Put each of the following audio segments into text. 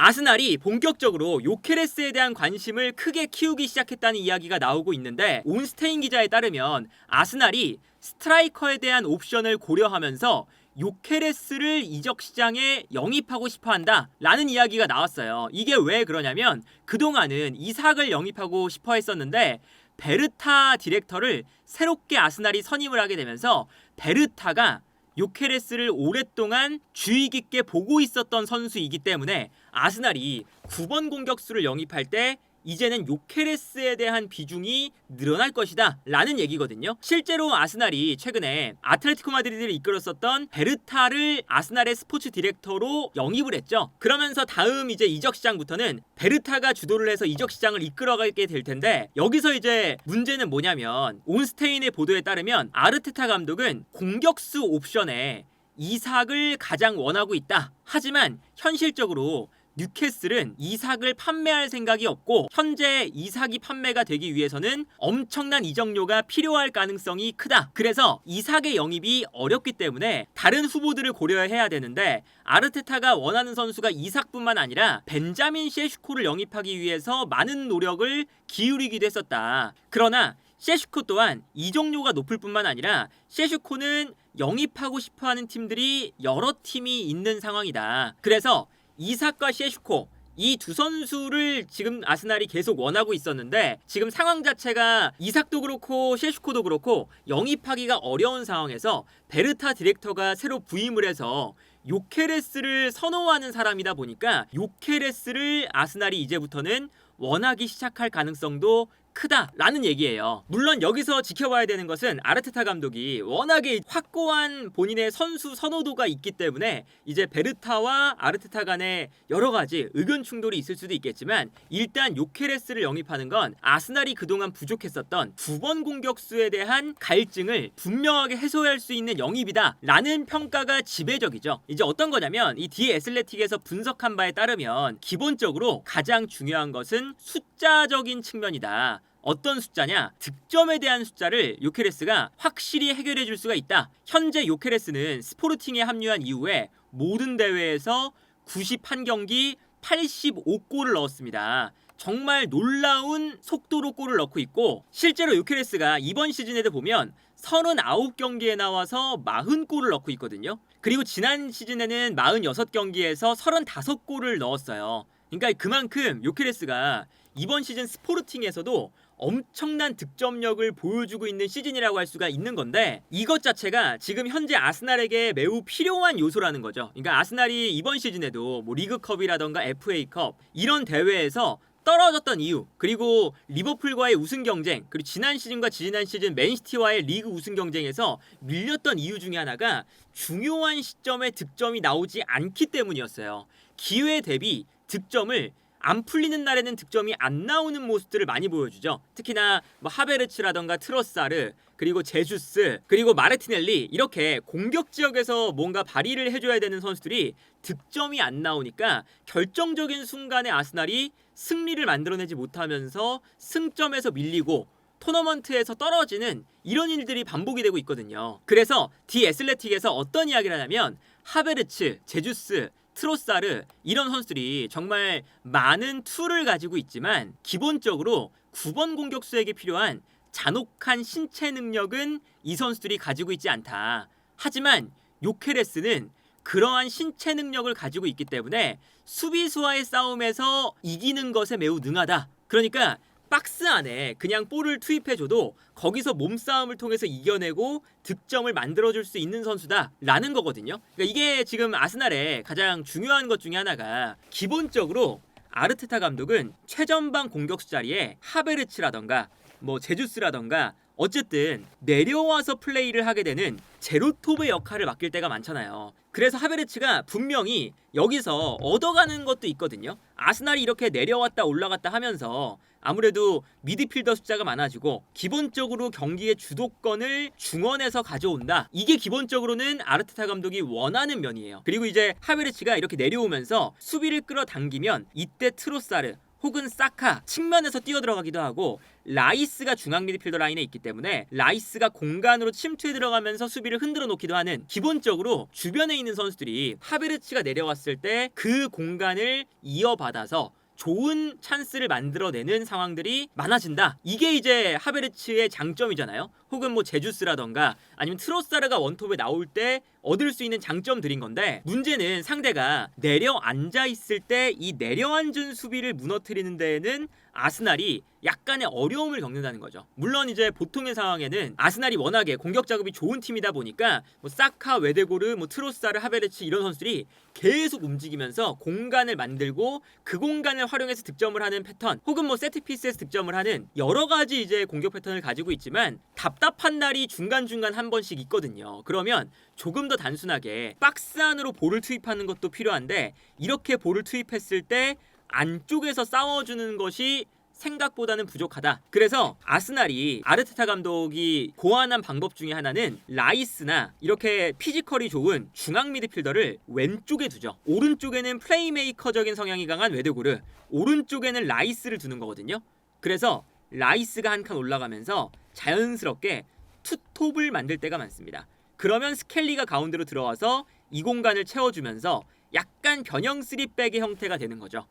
아스날이 본격적으로 요케레스에 대한 관심을 크게 키우기 시작했다는 이야기가 나오고 있는데, 온스테인 기자에 따르면 아스날이 스트라이커에 대한 옵션을 고려하면서 요케레스를 이적 시장에 영입하고 싶어한다 라는 이야기가 나왔어요. 이게 왜 그러냐면 그동안은 이삭을 영입하고 싶어 했었는데 베르타 디렉터를 새롭게 아스날이 선임을 하게 되면서 베르타가 요케레스를 오랫동안 주의 깊게 보고 있었던 선수이기 때문에 아스날이 9번 공격수를 영입할 때 이제는 요케레스에 대한 비중이 늘어날 것이다 라는 얘기거든요. 실제로 아스날이 최근에 아틀레티코 마드리드를 이끌었었던 베르타를 아스날의 스포츠 디렉터로 영입을 했죠. 그러면서 다음 이제 이적 시장부터는 베르타가 주도를 해서 이적 시장을 이끌어가게 될 텐데, 여기서 이제 문제는 뭐냐면 온스테인의 보도에 따르면 아르테타 감독은 공격수 옵션에 이삭을 가장 원하고 있다. 하지만 현실적으로 뉴캐슬은 이삭을 판매할 생각이 없고 현재 이삭이 판매가 되기 위해서는 엄청난 이적료가 필요할 가능성이 크다. 그래서 이삭의 영입이 어렵기 때문에 다른 후보들을 고려해야 되는데, 아르테타가 원하는 선수가 이삭뿐만 아니라 벤자민 셰슈코를 영입하기 위해서 많은 노력을 기울이기도 했었다. 그러나 셰슈코 또한 이적료가 높을 뿐만 아니라 셰슈코는 영입하고 싶어하는 팀들이 여러 팀이 있는 상황이다. 그래서 이삭과 셰슈코 이 두 선수를 지금 아스날이 계속 원하고 있었는데, 지금 상황 자체가 이삭도 그렇고 셰슈코도 그렇고 영입하기가 어려운 상황에서 베르타 디렉터가 새로 부임을 해서 요케레스를 선호하는 사람이다 보니까 요케레스를 아스날이 이제부터는 원하기 시작할 가능성도 크다라는 얘기예요. 물론 여기서 지켜봐야 되는 것은 아르테타 감독이 워낙에 확고한 본인의 선수 선호도가 있기 때문에 이제 베르타와 아르테타 간에 여러 가지 의견 충돌이 있을 수도 있겠지만, 일단 요케레스를 영입하는 건 아스날이 그동안 부족했었던 9번 공격수에 대한 갈증을 분명하게 해소할 수 있는 영입이다 라는 평가가 지배적이죠. 이제 어떤 거냐면 이 디 애슬레틱에서 분석한 바에 따르면 기본적으로 가장 중요한 것은 숫자적인 측면이다. 어떤 숫자냐? 득점에 대한 숫자를 요케레스가 확실히 해결해 줄 수가 있다. 현재 요케레스는 스포르팅에 합류한 이후에 모든 대회에서 91경기 85골을 넣었습니다. 정말 놀라운 속도로 골을 넣고 있고, 실제로 요케레스가 이번 시즌에도 보면 39경기에 나와서 40골을 넣고 있거든요. 그리고 지난 시즌에는 46경기에서 35골을 넣었어요. 그러니까 그만큼 요케레스가 이번 시즌 스포르팅에서도 엄청난 득점력을 보여주고 있는 시즌이라고 할 수가 있는 건데, 이것 자체가 지금 현재 아스날에게 매우 필요한 요소라는 거죠. 그러니까 아스날이 이번 시즌에도 뭐 리그컵이라던가 FA컵 이런 대회에서 떨어졌던 이유, 그리고 리버풀과의 우승 경쟁, 그리고 지난 시즌과 지지난 시즌 맨시티와의 리그 우승 경쟁에서 밀렸던 이유 중에 하나가 중요한 시점에 득점이 나오지 않기 때문이었어요. 기회 대비 득점을 안 풀리는 날에는 득점이 안 나오는 모습들을 많이 보여주죠. 특히나 뭐 하베르츠라던가 트로사르, 그리고 제주스, 그리고 마르티넬리, 이렇게 공격 지역에서 뭔가 발휘를 해줘야 되는 선수들이 득점이 안 나오니까 결정적인 순간에 아스날이 승리를 만들어내지 못하면서 승점에서 밀리고 토너먼트에서 떨어지는 이런 일들이 반복이 되고 있거든요. 그래서 디 애슬레틱에서 어떤 이야기를 하냐면 하베르츠, 제주스, 트로사르 이런 선수들이 정말 많은 툴을 가지고 있지만 기본적으로 9번 공격수에게 필요한 잔혹한 신체 능력은 이 선수들이 가지고 있지 않다. 하지만 요케레스는 그러한 신체 능력을 가지고 있기 때문에 수비수와의 싸움에서 이기는 것에 매우 능하다. 그러니까 박스 안에 그냥 볼을 투입해줘도 거기서 몸싸움을 통해서 이겨내고 득점을 만들어줄 수 있는 선수다라는 거거든요. 그러니까 이게 지금 아스날의 가장 중요한 것 중에 하나가, 기본적으로 아르테타 감독은 최전방 공격수 자리에 하베르츠라던가 뭐 제주스라던가 어쨌든 내려와서 플레이를 하게 되는 제로톱의 역할을 맡길 때가 많잖아요. 그래서 하베르츠가 분명히 여기서 얻어가는 것도 있거든요. 아스날이 이렇게 내려왔다 올라갔다 하면서 아무래도 미드필더 숫자가 많아지고 기본적으로 경기의 주도권을 중원에서 가져온다. 이게 기본적으로는 아르테타 감독이 원하는 면이에요. 그리고 이제 하베르츠가 이렇게 내려오면서 수비를 끌어당기면 이때 트로사르 혹은 사카 측면에서 뛰어 들어가기도 하고 라이스가 중앙 미드필더 라인에 있기 때문에 라이스가 공간으로 침투해 들어가면서 수비를 흔들어 놓기도 하는 기본적으로 주변에 있는 선수들이 하베르츠가 내려왔을 때 그 공간을 이어받아서 좋은 찬스를 만들어내는 상황들이 많아진다. 이게 이제 하베르츠의 장점이잖아요. 혹은 뭐 제주스라던가 아니면 트로사르가 원톱에 나올 때 얻을 수 있는 장점들인 건데 문제는 상대가 내려앉아 있을 때 이 내려앉은 수비를 무너뜨리는 데에는 아스날이 약간의 어려움을 겪는다는 거죠. 물론 이제 보통의 상황에는 아스날이 워낙에 공격 작업이 좋은 팀이다 보니까 뭐 사카, 웨데고르, 뭐 트로사르, 하베르츠 이런 선수들이 계속 움직이면서 공간을 만들고 그 공간을 활용해서 득점을 하는 패턴 혹은 뭐 세트피스에서 득점을 하는 여러 가지 이제 공격 패턴을 가지고 있지만 답답한 날이 중간중간 한 번씩 있거든요. 그러면 조금 더 단순하게 박스 안으로 볼을 투입하는 것도 필요한데 이렇게 볼을 투입했을 때 안쪽에서 싸워주는 것이 생각보다는 부족하다. 그래서 아스날이 아르테타 감독이 고안한 방법 중에 하나는 라이스나 이렇게 피지컬이 좋은 중앙 미드필더를 왼쪽에 두죠. 오른쪽에는 플레이메이커적인 성향이 강한 웨데고르, 오른쪽에는 라이스를 두는 거거든요. 그래서 라이스가 한 칸 올라가면서 자연스럽게 투톱을 만들 때가 많습니다. 그러면 스켈리가 가운데로 들어와서 이 공간을 채워주면서 약간 변형 3백의 형태가 되는 거죠.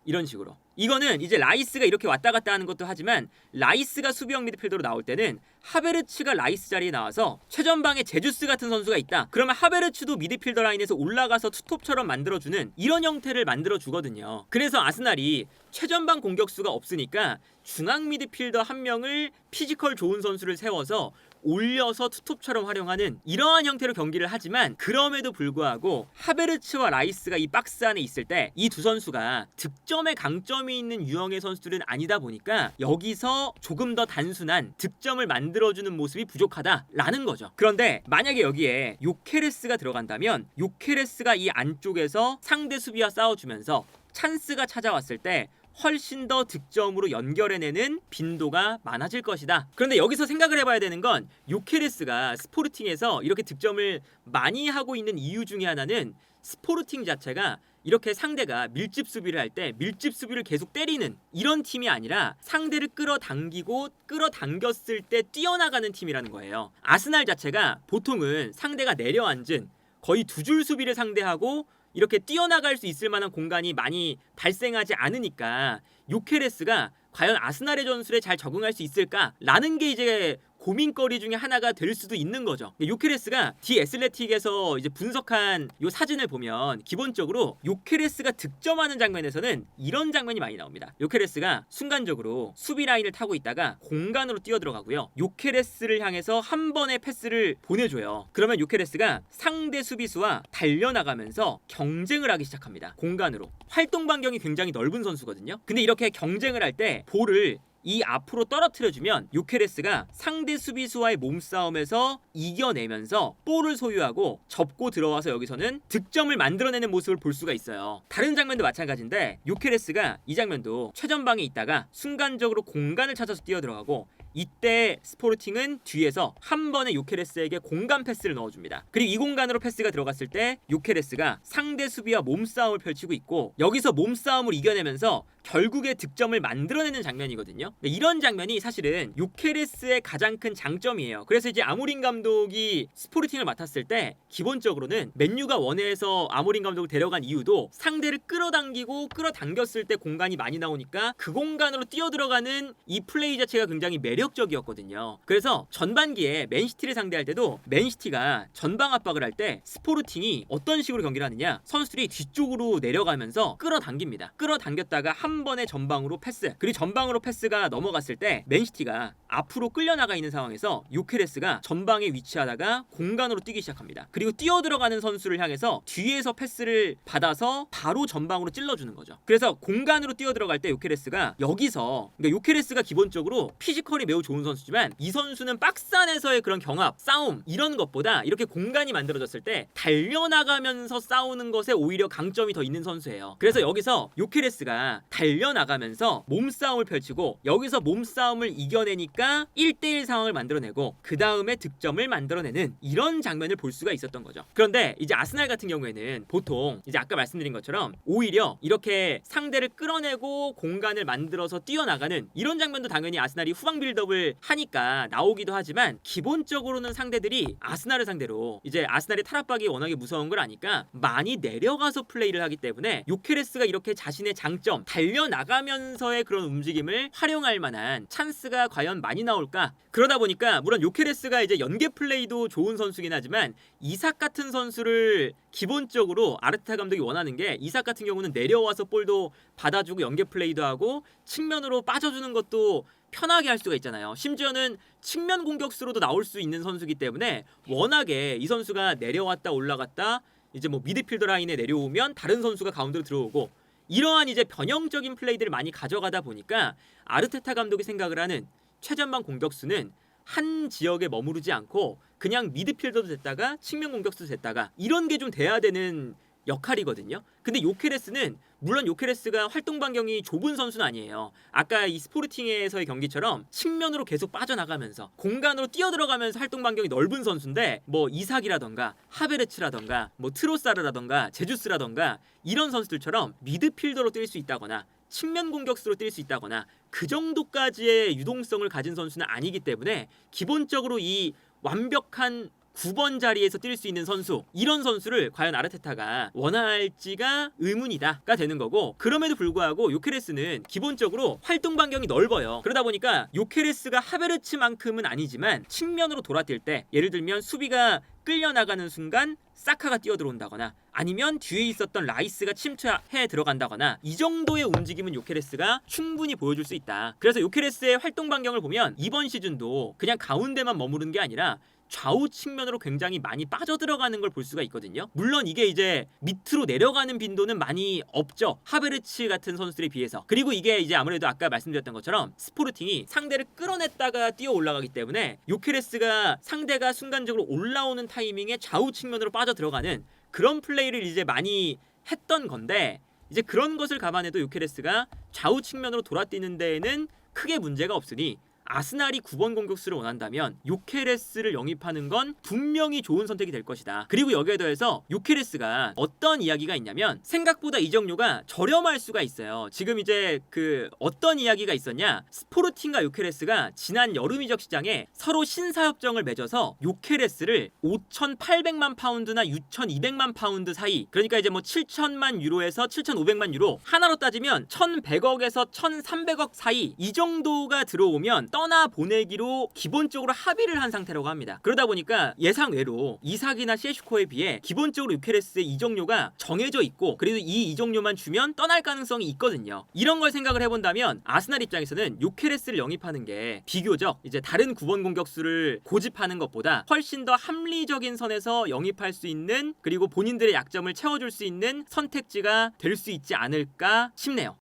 이런 식으로. 이거는 이제 라이스가 이렇게 왔다 갔다 하는 것도 하지만 라이스가 수비형 미드필더로 나올 때는 하베르츠가 라이스 자리에 나와서 최전방에 제주스 같은 선수가 있다. 그러면 하베르츠도 미드필더 라인에서 올라가서 투톱처럼 만들어주는 이런 형태를 만들어주거든요. 그래서 아스날이 최전방 공격수가 없으니까 중앙 미드필더 한 명을 피지컬 좋은 선수를 세워서 올려서 투톱처럼 활용하는 이러한 형태로 경기를 하지만 그럼에도 불구하고 하베르츠와 라이스가 이 박스 안에 있을 때 이 두 선수가 득점에 강점이 있는 유형의 선수들은 아니다 보니까 여기서 조금 더 단순한 득점을 만들어주는 모습이 부족하다라는 거죠. 그런데 만약에 여기에 요케레스가 들어간다면 요케레스가 이 안쪽에서 상대 수비와 싸워주면서 찬스가 찾아왔을 때 훨씬 더 득점으로 연결해내는 빈도가 많아질 것이다. 그런데 여기서 생각을 해봐야 되는 건 요케레스가 스포르팅에서 이렇게 득점을 많이 하고 있는 이유 중에 하나는 스포르팅 자체가 이렇게 상대가 밀집 수비를 할 때 밀집 수비를 계속 때리는 이런 팀이 아니라 상대를 끌어당기고 끌어당겼을 때 뛰어나가는 팀이라는 거예요. 아스날 자체가 보통은 상대가 내려앉은 거의 두 줄 수비를 상대하고 이렇게 뛰어나갈 수 있을 만한 공간이 많이 발생하지 않으니까 요케레스가 과연 아스날의 전술에 잘 적응할 수 있을까라는 게 이제 고민거리 중에 하나가 될 수도 있는 거죠. 요케레스가 디 애슬레틱에서 이제 분석한 요 사진을 보면 기본적으로 요케레스가 득점하는 장면에서는 이런 장면이 많이 나옵니다. 요케레스가 순간적으로 수비 라인을 타고 있다가 공간으로 뛰어 들어가고요. 요케레스를 향해서 한 번의 패스를 보내줘요. 그러면 요케레스가 상대 수비수와 달려나가면서 경쟁을 하기 시작합니다. 공간으로. 활동 반경이 굉장히 넓은 선수거든요. 근데 이렇게 경쟁을 할 때 볼을 이 앞으로 떨어뜨려주면 요케레스가 상대 수비수와의 몸싸움에서 이겨내면서 볼을 소유하고 접고 들어와서 여기서는 득점을 만들어내는 모습을 볼 수가 있어요. 다른 장면도 마찬가지인데 요케레스가 이 장면도 최전방에 있다가 순간적으로 공간을 찾아서 뛰어들어가고 이때 스포르팅은 뒤에서 한 번에 요케레스에게 공간 패스를 넣어줍니다. 그리고 이 공간으로 패스가 들어갔을 때 요케레스가 상대 수비와 몸싸움을 펼치고 있고 여기서 몸싸움을 이겨내면서 결국에 득점을 만들어내는 장면이거든요. 이런 장면이 사실은 요케레스의 가장 큰 장점이에요. 그래서 이제 아모린 감독이 스포르팅을 맡았을 때 기본적으로는 맨유가 원해서 아모린 감독을 데려간 이유도 상대를 끌어당기고 끌어당겼을 때 공간이 많이 나오니까 그 공간으로 뛰어들어가는 이 플레이 자체가 굉장히 매력적이었거든요. 그래서 전반기에 맨시티를 상대할 때도 맨시티가 전방 압박을 할 때 스포르팅이 어떤 식으로 경기를 하느냐, 선수들이 뒤쪽으로 내려가면서 끌어당깁니다. 끌어당겼다가 한 번에 전방으로 패스, 그리고 전방으로 패스가 넘어갔을 때 맨시티가 앞으로 끌려나가 있는 상황에서 요케레스가 전방에 위치하다가 공간으로 뛰기 시작합니다. 그리고 뛰어들어가는 선수를 향해서 뒤에서 패스를 받아서 바로 전방으로 찔러주는 거죠. 그래서 공간으로 뛰어들어갈 때 요케레스가 여기서, 그러니까 요케레스가 기본적으로 피지컬이 매우 좋은 선수지만 이 선수는 박스 안에서의 그런 경합, 싸움 이런 것보다 이렇게 공간이 만들어졌을 때 달려나가면서 싸우는 것에 오히려 강점이 더 있는 선수예요. 그래서 여기서 요케레스가 달려나가면서 몸싸움을 펼치고 여기서 몸싸움을 이겨내니까 1대1 상황을 만들어내고 그 다음에 득점을 만들어내는 이런 장면을 볼 수가 있었던 거죠. 그런데 이제 아스날 같은 경우에는 보통 이제 아까 말씀드린 것처럼 오히려 이렇게 상대를 끌어내고 공간을 만들어서 뛰어나가는 이런 장면도 당연히 아스날이 후방 빌드업을 하니까 나오기도 하지만 기본적으로는 상대들이 아스날을 상대로 이제 아스날의 탈압박이 워낙에 무서운 걸 아니까 많이 내려가서 플레이를 하기 때문에 요케레스가 이렇게 자신의 장점 달려나가면서의 그런 움직임을 활용할 만한 찬스가 과연 많이 나올까? 그러다 보니까 물론 요케레스가 이제 연계 플레이도 좋은 선수긴 하지만 이삭 같은 선수를 기본적으로 아르테타 감독이 원하는 게 이삭 같은 경우는 내려와서 볼도 받아주고 연계 플레이도 하고 측면으로 빠져주는 것도 편하게 할 수가 있잖아요. 심지어는 측면 공격수로도 나올 수 있는 선수이기 때문에 워낙에 이 선수가 내려왔다 올라갔다 이제 뭐 미드필더 라인에 내려오면 다른 선수가 가운데로 들어오고 이러한 이제 변형적인 플레이들을 많이 가져가다 보니까 아르테타 감독이 생각을 하는 최전방 공격수는 한 지역에 머무르지 않고 그냥 미드필더도 됐다가 측면 공격수도 됐다가 이런 게 좀 돼야 되는 역할이거든요. 근데 요케레스는 물론 요케레스가 활동 반경이 좁은 선수는 아니에요. 아까 이 스포르팅에서의 경기처럼 측면으로 계속 빠져나가면서 공간으로 뛰어들어가면서 활동 반경이 넓은 선수인데 뭐 이삭이라던가 하베르츠라던가 뭐 트로사르라던가 제주스라던가 이런 선수들처럼 미드필더로 뛸 수 있다거나 측면 공격수로 뛸 수 있다거나 그 정도까지의 유동성을 가진 선수는 아니기 때문에 기본적으로 이 완벽한 9번 자리에서 뛸 수 있는 선수 이런 선수를 과연 아르테타가 원할지가 의문이다가 되는 거고 그럼에도 불구하고 요케레스는 기본적으로 활동 반경이 넓어요. 그러다 보니까 요케레스가 하베르츠만큼은 아니지만 측면으로 돌아뛸 때 예를 들면 수비가 끌려나가는 순간 사카가 뛰어들어온다거나 아니면 뒤에 있었던 라이스가 침투해 들어간다거나 이 정도의 움직임은 요케레스가 충분히 보여줄 수 있다. 그래서 요케레스의 활동 반경을 보면 이번 시즌도 그냥 가운데만 머무른 게 아니라 좌우 측면으로 굉장히 많이 빠져들어가는 걸 볼 수가 있거든요. 물론 이게 이제 밑으로 내려가는 빈도는 많이 없죠. 하베르츠 같은 선수들에 비해서. 그리고 이게 이제 아무래도 아까 말씀드렸던 것처럼 스포르팅이 상대를 끌어냈다가 뛰어 올라가기 때문에 요케레스가 상대가 순간적으로 올라오는 타이밍에 좌우 측면으로 빠져들어가는 그런 플레이를 이제 많이 했던 건데 이제 그런 것을 감안해도 요케레스가 좌우 측면으로 돌아뛰는 데에는 크게 문제가 없으니 아스날이 9번 공격수를 원한다면 요케레스를 영입하는 건 분명히 좋은 선택이 될 것이다. 그리고 여기에 더해서 요케레스가 어떤 이야기가 있냐면 생각보다 이적료가 저렴할 수가 있어요. 지금 이제 그 어떤 이야기가 있었냐? 스포르팅과 요케레스가 지난 여름 이적 시장에 서로 신사협정을 맺어서 요케레스를 5,800만 파운드나 6,200만 파운드 사이 그러니까 이제 뭐 7천만 유로에서 7,500만 유로 하나로 따지면 1,100억에서 1,300억 사이 이 정도가 들어오면 떠나 보내기로 기본적으로 합의를 한 상태라고 합니다. 그러다 보니까 예상외로 이삭이나 셰슈코에 비해 기본적으로 유케레스의 이적료가 정해져 있고 그래도 이 이적료만 주면 떠날 가능성이 있거든요. 이런 걸 생각을 해본다면 아스날 입장에서는 요케레스를 영입하는 게 비교적 이제 다른 9번 공격수를 고집하는 것보다 훨씬 더 합리적인 선에서 영입할 수 있는 그리고 본인들의 약점을 채워줄 수 있는 선택지가 될 수 있지 않을까 싶네요.